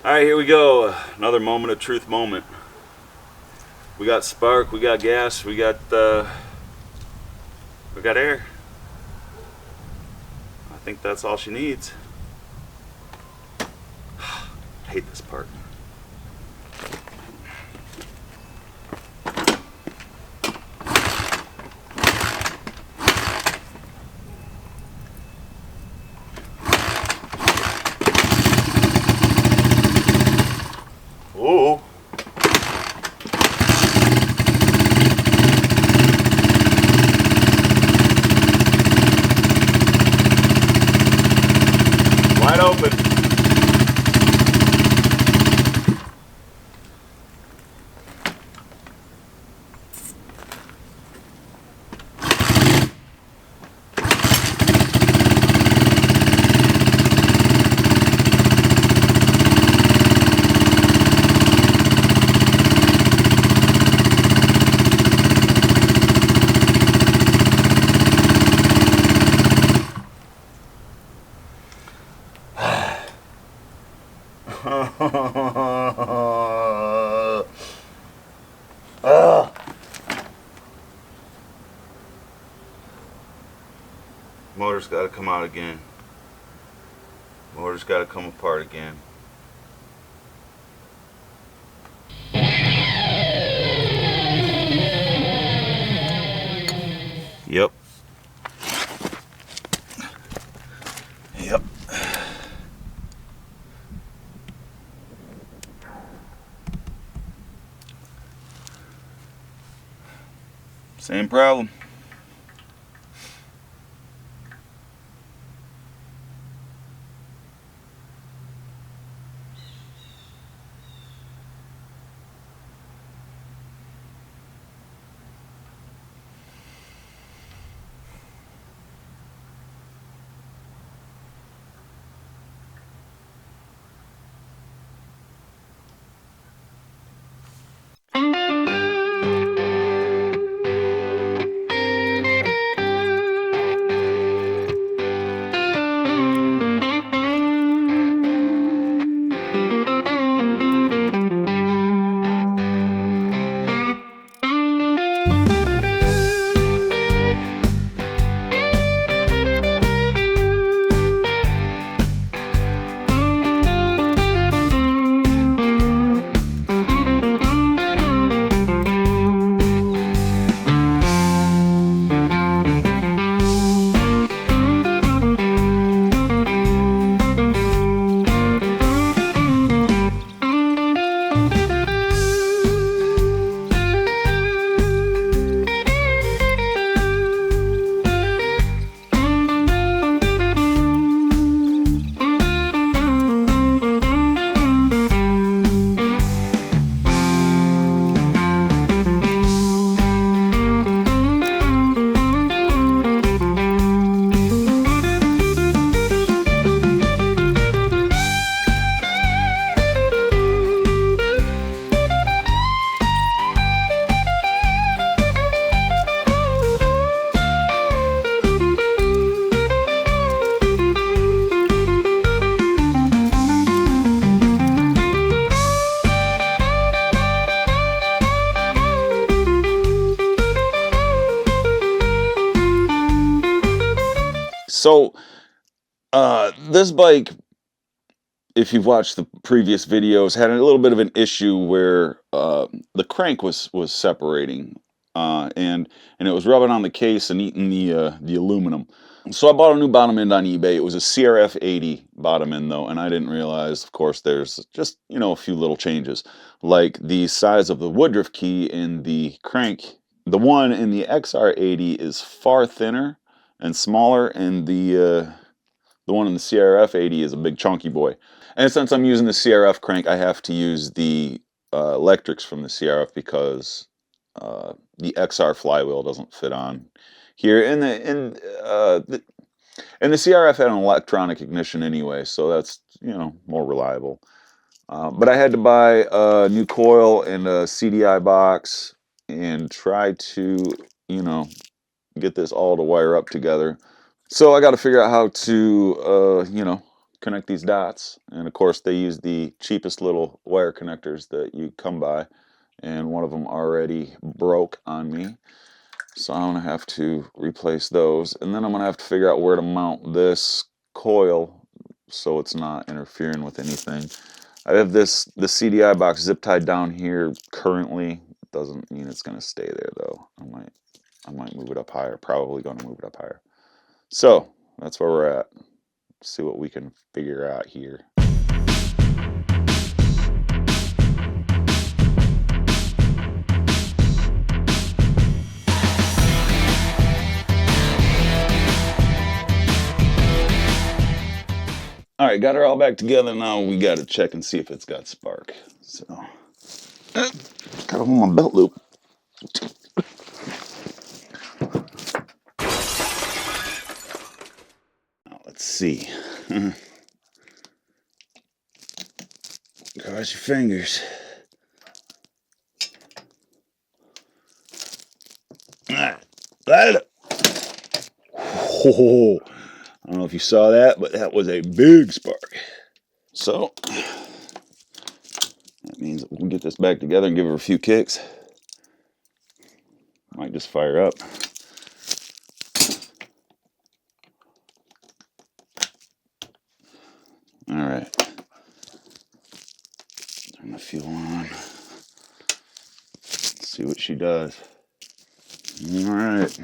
All right, here we go. Another moment of truth moment. We got spark, we got gas, we got air. I think that's all she needs. I hate this part. Oh. Wide open. Motor's got to come out again. Motor's got to come apart again. Yep. Yep. Same problem. So, this bike, if you've watched the previous videos, had a little bit of an issue where the crank was separating, and it was rubbing on the case and eating the aluminum. So I bought a new bottom end on eBay. It was a CRF 80 bottom end though, and I didn't realize, of course, there's just a few little changes, like the size of the woodruff key in the crank. The one in the XR80 is far thinner and smaller, and the one in the CRF 80 is a big chunky boy. And since I'm using the CRF crank, I have to use the electrics from the CRF because the XR flywheel doesn't fit on here. And the CRF had an electronic ignition anyway, so that's more reliable. But I had to buy a new coil and a CDI box and try to get this all to wire up together. So I got to figure out how to connect these dots. And of course, they use the cheapest little wire connectors that you come by. And one of them already broke on me. So I'm going to have to replace those. And then I'm going to have to figure out where to mount this coil so it's not interfering with anything. I have the CDI box zip tied down here currently. Doesn't mean it's going to stay there though. I might move it up higher. Probably going to move it up higher. So that's where we're at. See what we can figure out here. All right, got her all back together. Now we got to check and see if it's got spark. So, gotta hold my belt loop. Now, let's see. Cross your fingers. Oh, I don't know if you saw that, but that was a big spark. So that means we'll get this back together and give her a few kicks. Might just fire up. All right. Turn the fuel on. Let's see what she does. All right.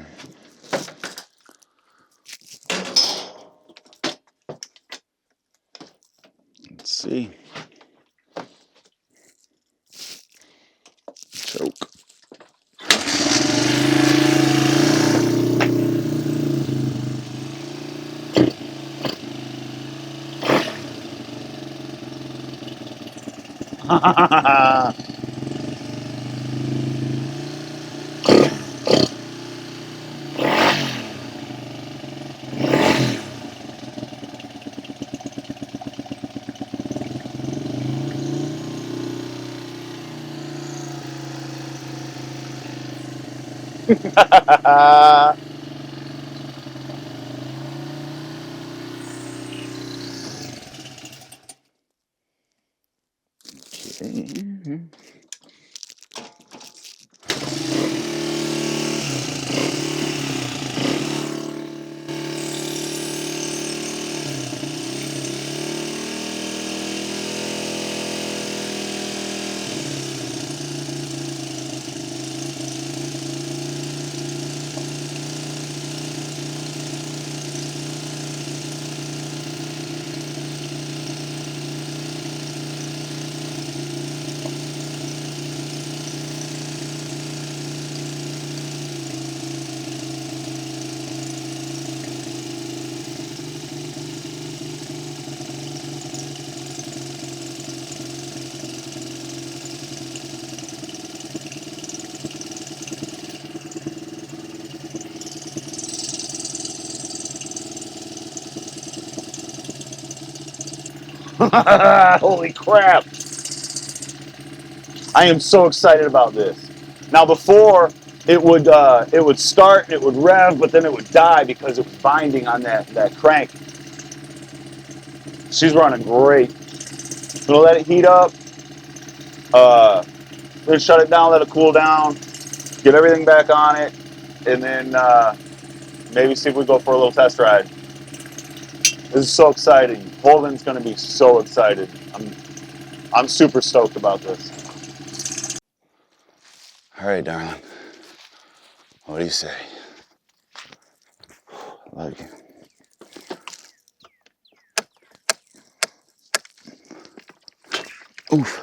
Let's see. Choke. Okay. Holy crap! I am so excited about this. Now before it would start, it would rev, but then it would die because it was binding on that crank. She's running great. Gonna let it heat up. Then shut it down, let it cool down, get everything back on it, and then maybe see if we go for a little test ride. This is so exciting. Holden's gonna be so excited. I'm super stoked about this. All right, darling. What do you say? I like it. Oof.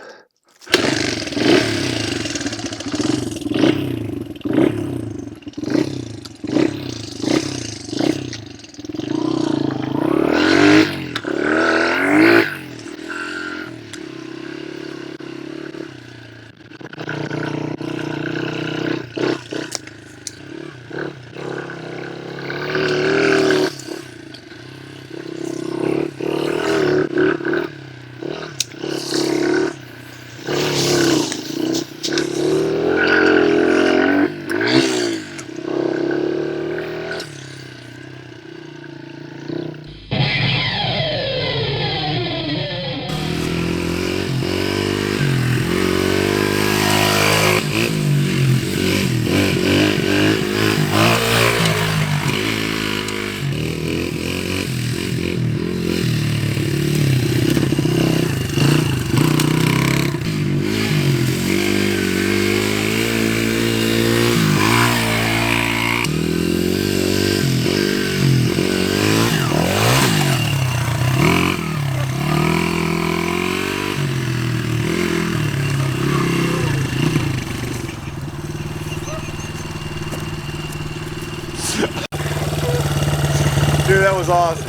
that was awesome.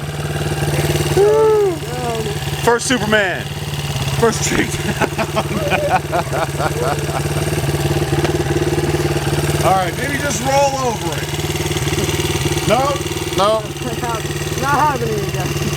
Woo. First Superman. First tree down. Alright, maybe just roll over it. No? Not happening again.